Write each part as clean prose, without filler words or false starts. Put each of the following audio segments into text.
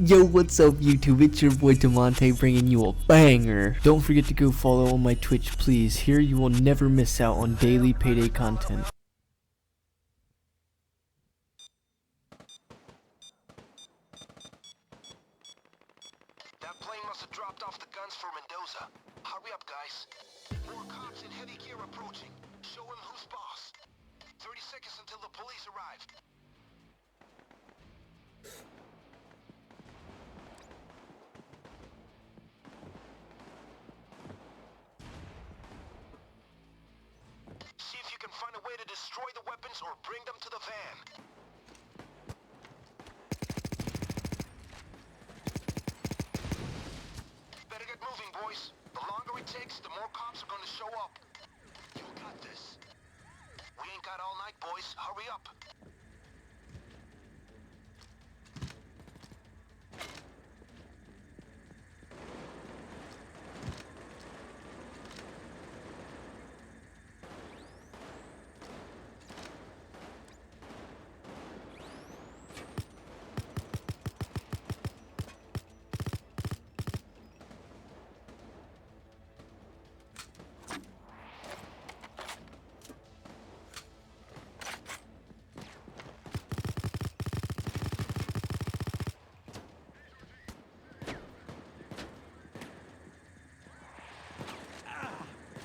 Yo, what's up YouTube? It's your boy Damontae bringing you a banger. Don't forget to go follow on my Twitch, please. Here you will never miss out on daily Payday content. That plane must have dropped off the guns for Mendoza. Hurry up, guys. More cops in heavy gear approaching. Show him who's boss. 30 seconds until the police arrive. See if you can find a way to destroy the weapons or bring them to the van. Better get moving, boys. The longer it takes, the more cops are going to show up. You got this. We ain't got all night, boys. Hurry up.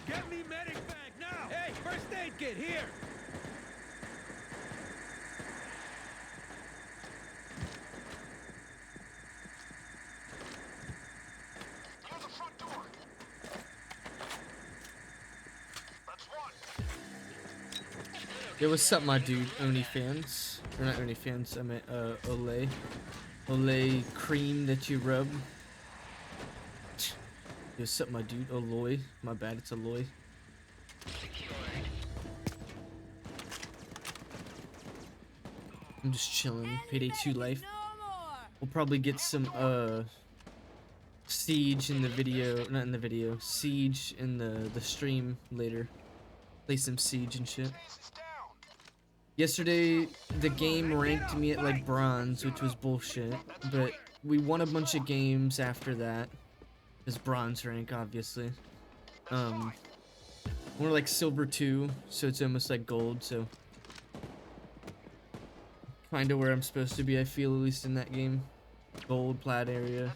Get me medic bag now! Hey, first aid kit here! Near the front door. That's one. Yo, what's up, my dude? OnlyFans. Or not OnlyFans, I meant Olay. Olay cream that you rub. Yo, what's up, my dude? Aloy. My bad, it's Aloy. I'm just chilling. Payday 2 life. We'll probably get some Siege in the video, not in the video, Siege in the stream later. Play some Siege and shit. Yesterday the game ranked me at like bronze, which was bullshit, but we won a bunch of games after that. It's bronze rank, obviously. We're like silver 2, so it's almost like gold, so kind of where I'm supposed to be, I feel, at least in that game. Gold, plat area.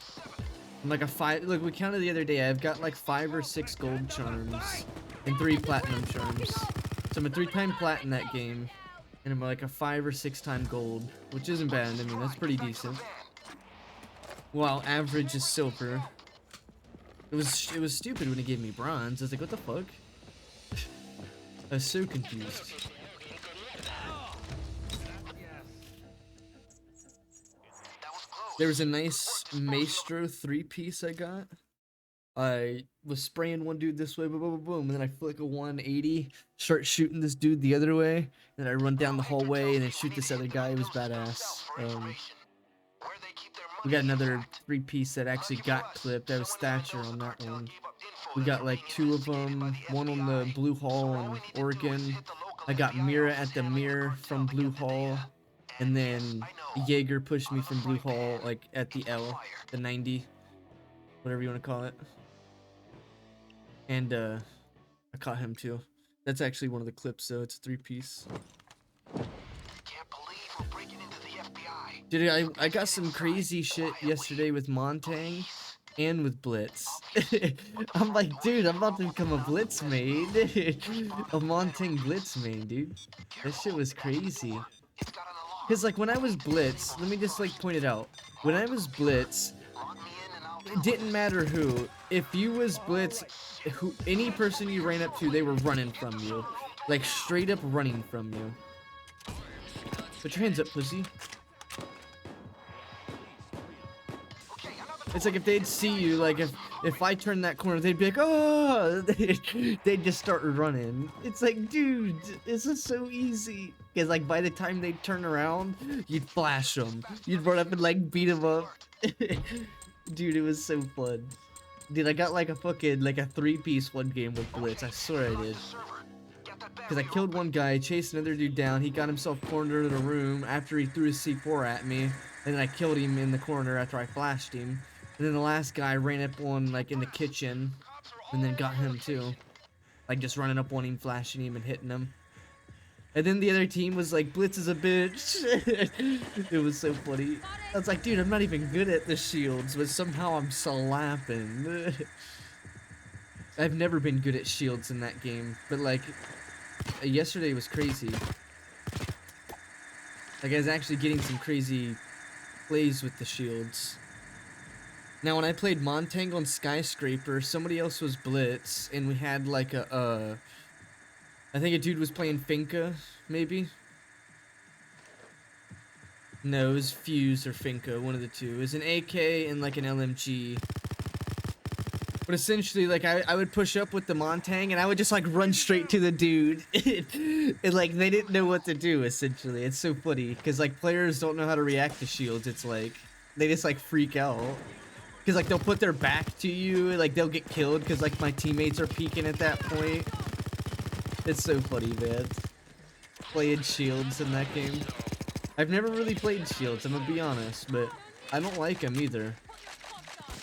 I'm like a 5, look, we counted the other day, I've got like 5 or 6 gold charms and 3 platinum charms. So I'm a 3-time plat in that game, and I'm like a 5 or 6-time gold, which isn't bad. I mean, that's pretty decent. While average is silver. It was stupid when it gave me bronze. I was like, what the fuck? I was so confused. There was a nice Maestro 3-piece I got. I was spraying one dude this way, boom, boom, boom, boom, and then I flick a 180, start shooting this dude the other way, and then I run down the hallway and then shoot this other guy. It was badass. We got another 3-piece that actually got clipped. That was Thatcher on that one. We got like 2 of them. One on the Blue Hall in Oregon. I got Mira at the Mirror from Blue Hall. And then Jaeger pushed me from Blue Hall, like at the L, the 90, whatever you want to call it. And I caught him too. That's actually one of the clips, though. It's a 3-piece. Dude, I got some crazy shit yesterday with Montang and with Blitz. I'm like, dude, I'm about to become a Blitz main. A Montang Blitz main, dude. That shit was crazy. Because, like, when I was Blitz, let me just, like, point it out. When I was Blitz, it didn't matter who. If you was Blitz, any person you ran up to, they were running from you. Like, straight up running from you. Put your hands up, pussy. It's like if they'd see you, like if I turned that corner, they'd be like, oh, they'd just start running. It's like, dude, this is so easy. Because like by the time they'd turn around, you'd flash them. You'd run up and like beat them up. Dude, it was so fun. Dude, I got like a fucking, like a 3-piece one game with Blitz. I swear I did. Because I killed one guy, chased another dude down. He got himself cornered in a room after he threw his C4 at me. And then I killed him in the corner after I flashed him. And then the last guy ran up on, like, in the kitchen, and then got him too. Like, just running up on him, flashing him, and hitting him. And then the other team was like, Blitz is a bitch. It was so funny. I was like, dude, I'm not even good at the shields, but somehow I'm slapping. I've never been good at shields in that game, but like, yesterday was crazy. Like, I was actually getting some crazy plays with the shields. Now, when I played Montague on Skyscraper, somebody else was Blitz, and we had like I think a dude was playing Finka, maybe? No, it was Fuse or Finka, one of the two. It was an AK and like an LMG. But essentially, like, I would push up with the Montang and I would just like run straight to the dude. And like, they didn't know what to do, essentially. It's so funny, because like, players don't know how to react to shields. It's like, they just like freak out. Because like, they'll put their back to you, like, they'll get killed because like, my teammates are peeking at that point. It's so funny, man. Playing shields in that game. I've never really played shields, I'm gonna be honest, but I don't like them either.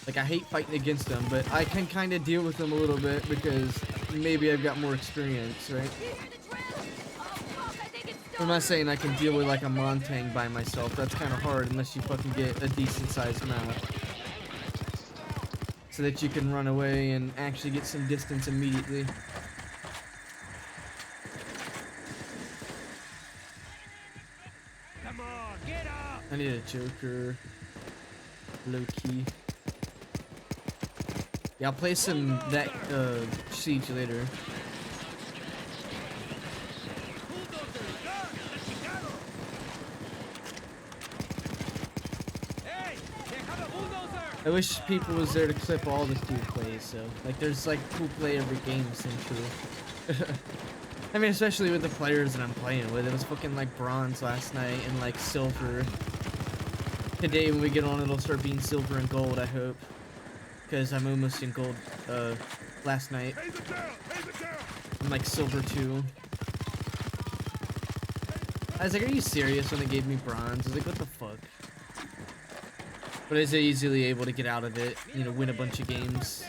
Like, I hate fighting against them, but I can kind of deal with them a little bit because maybe I've got more experience, right? I'm not saying I can deal with like a Montang by myself. That's kind of hard unless you fucking get a decent sized map. So that you can run away and actually get some distance immediately. Come on, get up! I need a Joker. Low key. Yeah, I'll play some that Siege later. Hey, they have a bulldozer! I wish people was there to clip all the cool plays, so like there's like cool play every game essentially. I mean, especially with the players that I'm playing with. It was fucking like bronze last night and like silver. Today when we get on, it'll start being silver and gold, I hope. Because I'm almost in gold last night. I'm like silver too. I was like, are you serious when they gave me bronze? I was like, what the fuck? But I was easily able to get out of it, you know, win a bunch of games.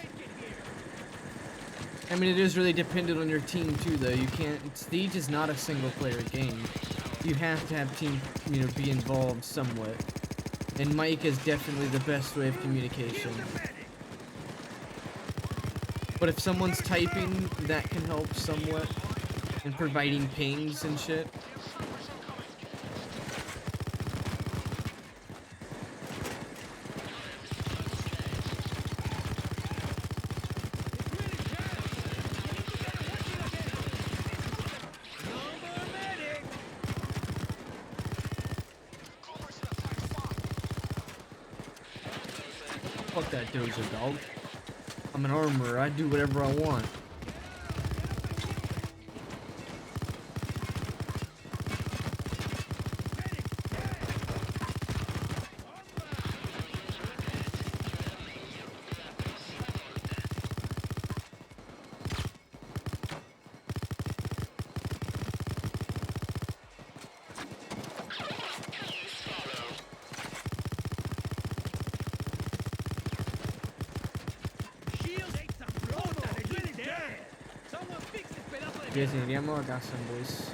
I mean, it is really dependent on your team too, though. You can't, Siege is not a single player game. You have to have team, you know, be involved somewhat. And mic is definitely the best way of communication. But if someone's typing, that can help somewhat in providing pings and shit. Fuck that dozer, dog. I'm an armorer, I do whatever I want. Guys, iríamos a casa, boys.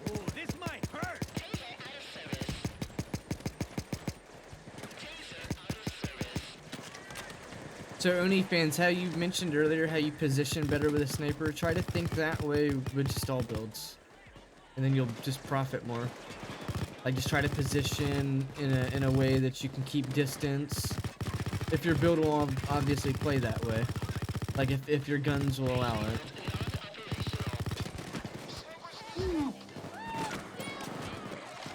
Oh, this might hurt! So, OnlyFans, how you mentioned earlier how you position better with a sniper, try to think that way with just all builds. And then you'll just profit more. Like, just try to position in a way that you can keep distance. If your build will obviously play that way. Like, if your guns will allow it.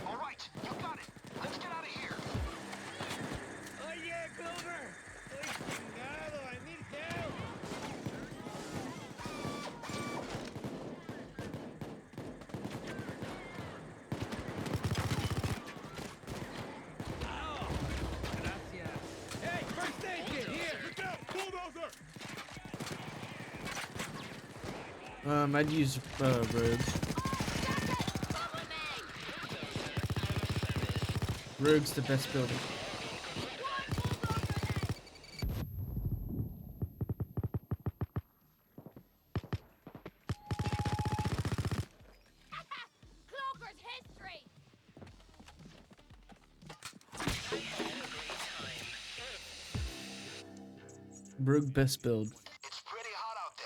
Alright, you got it. Let's get out of here. Oye, Clover! Estoy chingado, I need help! Ow! Gracias. Hey, first aid kit, here! Look out! Bulldozer! I'd use rogues. Rogue's the best building. Cloaker's history! Rogue best build. It's pretty hot out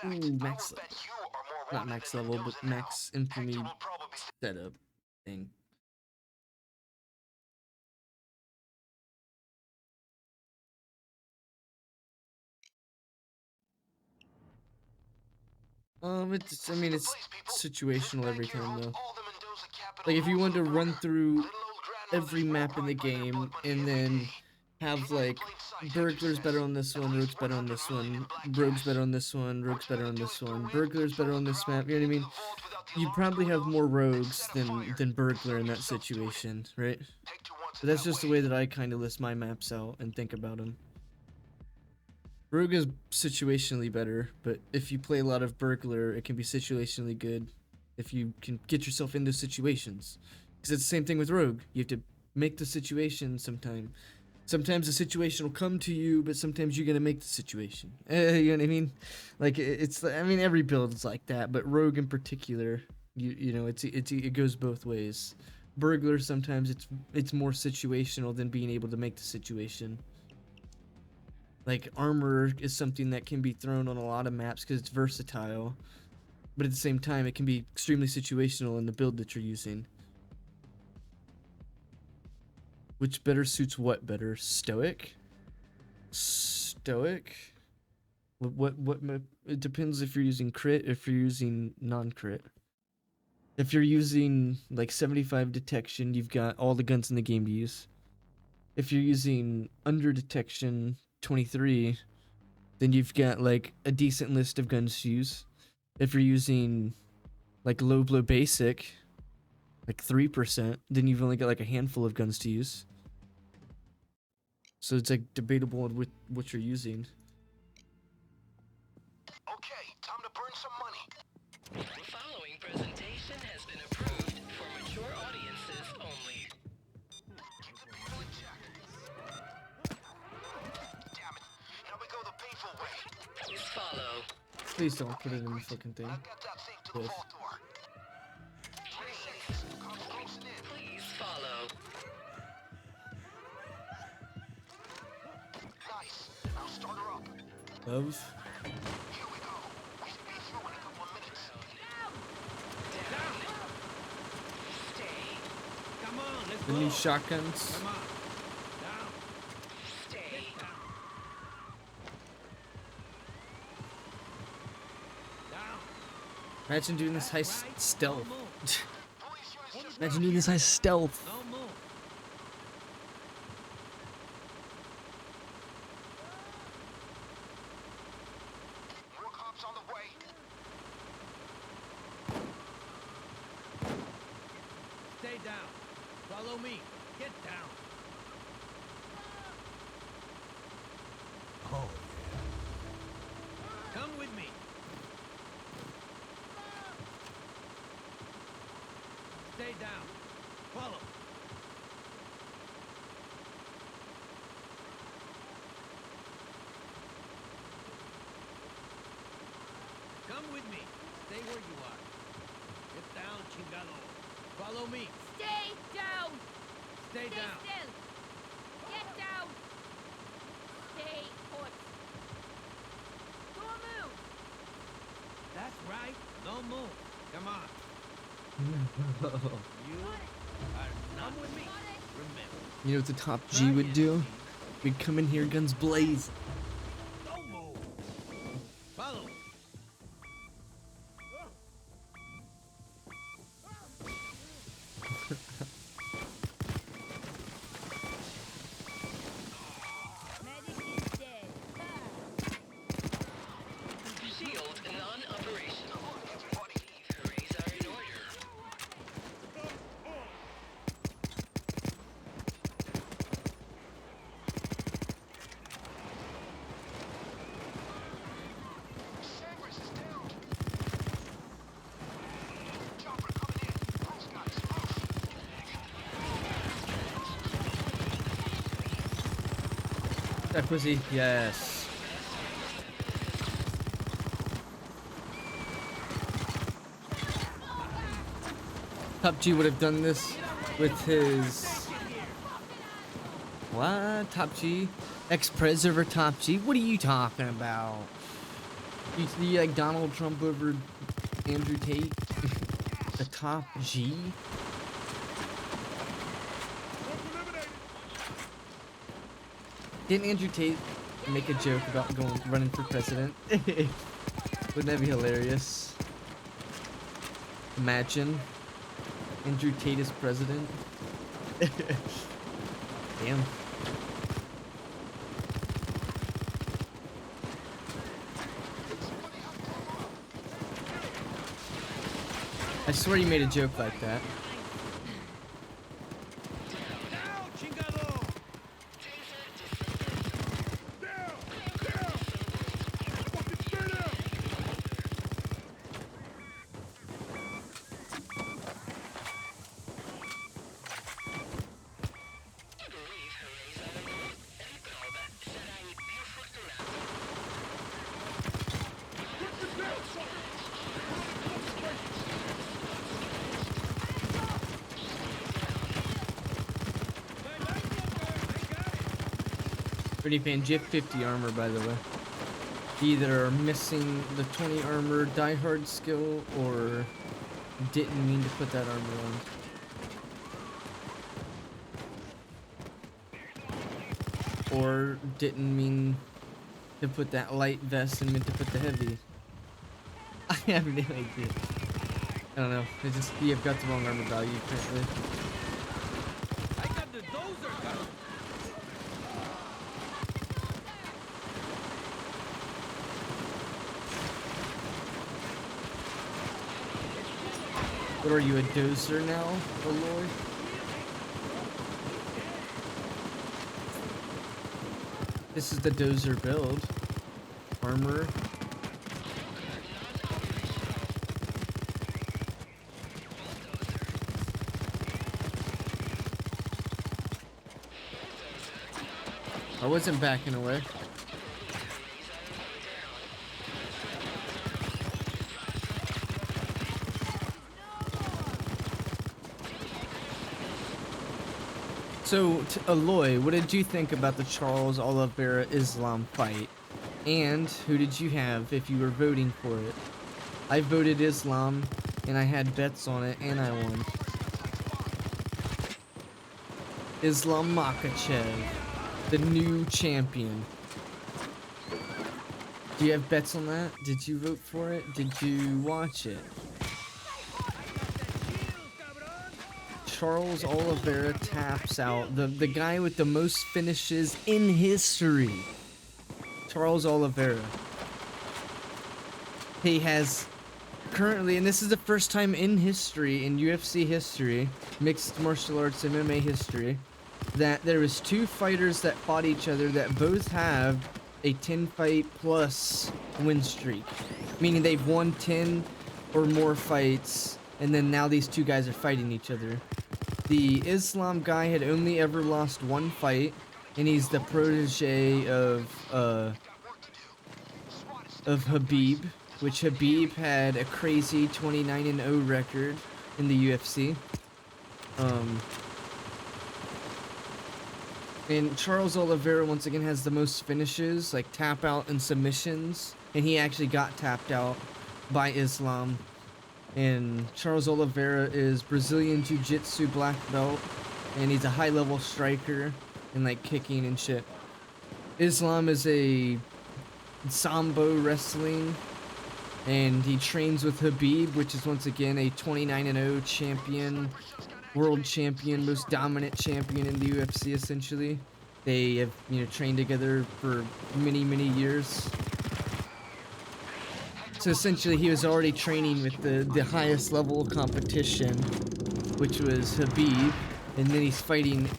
there. In fact, Ooh, I max, would bet you are more not wanted max than level, but Mendoza now. max infamy Hector will probably setup thing. I mean, it's situational every time though. Like if you wanted to run through every map in the game and then have like burglars better on this one, rogues better on this one, rogues better on this one, rogues better on this one, burglars better on this map, you know what I mean? You probably have more rogues than burglar in that situation, right? But that's just the way that I kind of list my maps out and think about them. Rogue is situationally better, but if you play a lot of burglar, it can be situationally good if you can get yourself into situations. Because it's the same thing with rogue. You have to make the situation sometime. Sometimes the situation will come to you, but sometimes you're gonna make the situation. You know what I mean? Like it's. I mean, every build is like that, but rogue in particular, you know, it goes both ways. Burglar sometimes it's more situational than being able to make the situation. Like armor is something that can be thrown on a lot of maps because it's versatile, but at the same time it can be extremely situational in the build that you're using. Which better suits what better? Stoic? Stoic? What it depends if you're using crit, if you're using non-crit. If you're using like 75 detection, you've got all the guns in the game to use. If you're using under detection 23, then you've got like a decent list of guns to use. If you're using like low blow basic, like 3%, then you've only got like a handful of guns to use. So it's like debatable with what you're using. Okay, time to burn some money. The following presentation has been approved for mature audiences only. Keep the people in check. Damn it. Now we go the painful way. Please follow. Please don't put it in the fucking thing. I've got that thing to the Yes. vault door. 20 seconds. Cops closing in. Please follow. Nice. Now start her up. Love. Here we go. We should be through in a couple of minutes. Down. Stay. Come on, let's The go. new shotguns. Come on. Down. Stay. Down. Imagine doing this high Right. stealth. No move. Police units just Imagine doing this high stealth. No move. more cops on the way. Stay down. Follow me. Get down. Oh, yeah. Come with me. Stay down. Follow. Come with me. Stay where you are. Get down, chingado. Follow me. Stay down! Stay Stay down. still! Get down! Stay put! Don't move! That's right. No move. Come on. You are not with me. Remember. You know what the top G would do? We'd come in here guns blazing. Don't move. Follow. Medic is dead. Shield non-operational. Hurries are in order. That pussy, yes. Top G would have done this with his. What? Top G? Ex-Prez over Top G? What are you talking about? You see like Donald Trump over Andrew Tate? The Top G? Didn't Andrew Tate make a joke about running for president? Wouldn't that be hilarious? Imagine Andrew Tate is president. Damn. I swear you made a joke like that. Down, chingado! Pretty fan. Jip 50 armor, by the way. Either missing the 20 armor diehard skill or didn't mean to put that armor on. Or didn't mean to put that light vest and meant to put the heavy. I have no idea. I don't know. It's just, you've got the wrong armor value, apparently. I got the dozer gun. What are you, a dozer now, Aloy? This is the dozer build. Armor. I wasn't backing away. So, Aloy, what did you think about the Charles Oliveira Islam fight? And who did you have if you were voting for it? I voted Islam, and I had bets on it, and I won. Islam Makhachev, the new champion. Do you have bets on that? Did you vote for it? Did you watch it? Charles Oliveira taps out the guy with the most finishes in history. Charles Oliveira. He has currently, and this is the first time in history, in UFC history, mixed martial arts MMA history, that there was two fighters that fought each other that both have a 10 fight plus win streak. Meaning they've won 10 or more fights, and then now these two guys are fighting each other. The Islam guy had only ever lost one fight, and he's the protege of Habib, which Habib had a crazy 29-0 record in the UFC. And Charles Oliveira once again has the most finishes, like tap out and submissions, and he actually got tapped out by Islam. And Charles Oliveira is Brazilian Jiu-Jitsu black belt, and he's a high-level striker and like kicking and shit. Islam is a Sambo wrestling, and he trains with Habib, which is once again a 29-0 champion, world champion, most dominant champion in the UFC essentially. They have, you know, trained together for many years. So essentially, he was already training with the highest level of competition, which was Habib, and then he's fighting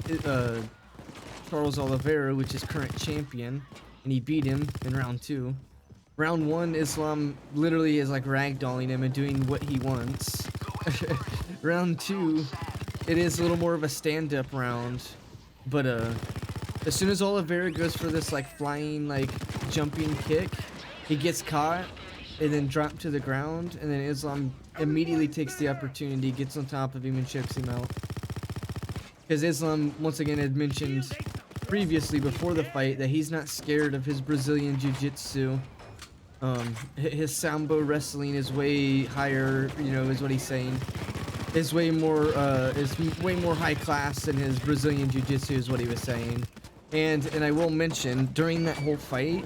Charles Oliveira, which is current champion, and he beat him in round 2. Round 1, Islam literally is like ragdolling him and doing what he wants. Round 2, it is a little more of a stand-up round, but As soon as Oliveira goes for this like flying, like jumping kick, he gets caught and then dropped to the ground, and then Islam immediately takes the opportunity, gets on top of him and chokes him out. Because Islam, once again, had mentioned previously before the fight that he's not scared of his Brazilian Jiu-Jitsu. His Sambo wrestling is way higher, you know, is what he's saying. Is way more high class than his Brazilian Jiu-Jitsu is what he was saying. And I will mention, during that whole fight,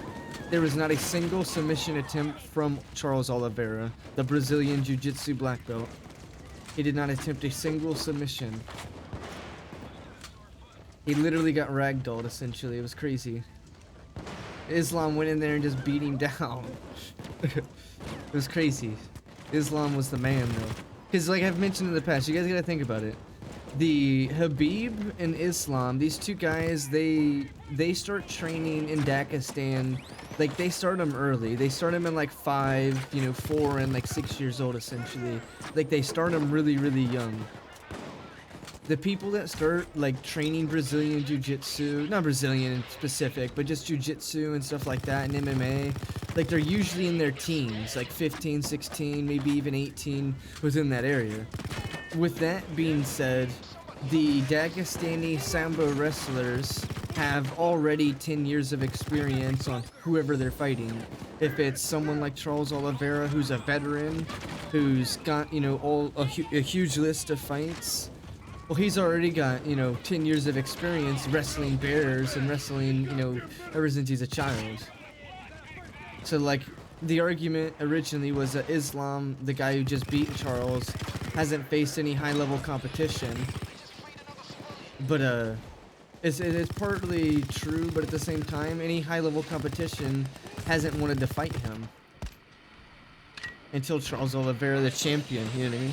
there was not a single submission attempt from Charles Oliveira, the Brazilian Jiu-Jitsu black belt. He did not attempt a single submission. He literally got ragdolled, essentially. It was crazy. Islam went in there and just beat him down. It was crazy. Islam was the man, though. Because, like I've mentioned in the past, you guys gotta think about it. The Habib and Islam, these two guys, they start training in Dagestan. Like, they start them early. They start them in, like, 5, you know, 4 and, like, 6 years old, essentially. Like, they start them really, really young. The people that start, like, training Brazilian Jiu-Jitsu, not Brazilian specific, but just Jiu-Jitsu and stuff like that, and MMA, like, they're usually in their teens, like 15, 16, maybe even 18, within that area. With that being said, the Dagestani Sambo wrestlers have already 10 years of experience on whoever they're fighting. If it's someone like Charles Oliveira, who's a veteran, who's got, you know, a huge list of fights, well, he's already got, you know, 10 years of experience wrestling bears and wrestling, you know, ever since he's a child. So, like, the argument originally was that Islam, the guy who just beat Charles, hasn't faced any high-level competition. But, it's partly true, but at the same time, any high-level competition hasn't wanted to fight him. Until Charles Oliveira, the champion, you know what I mean?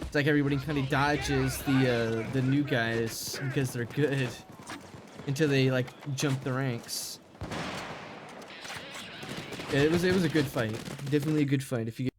It's like everybody kind of dodges the new guys because they're good until they like jump the ranks. Yeah, it was a good fight. Definitely a good fight if you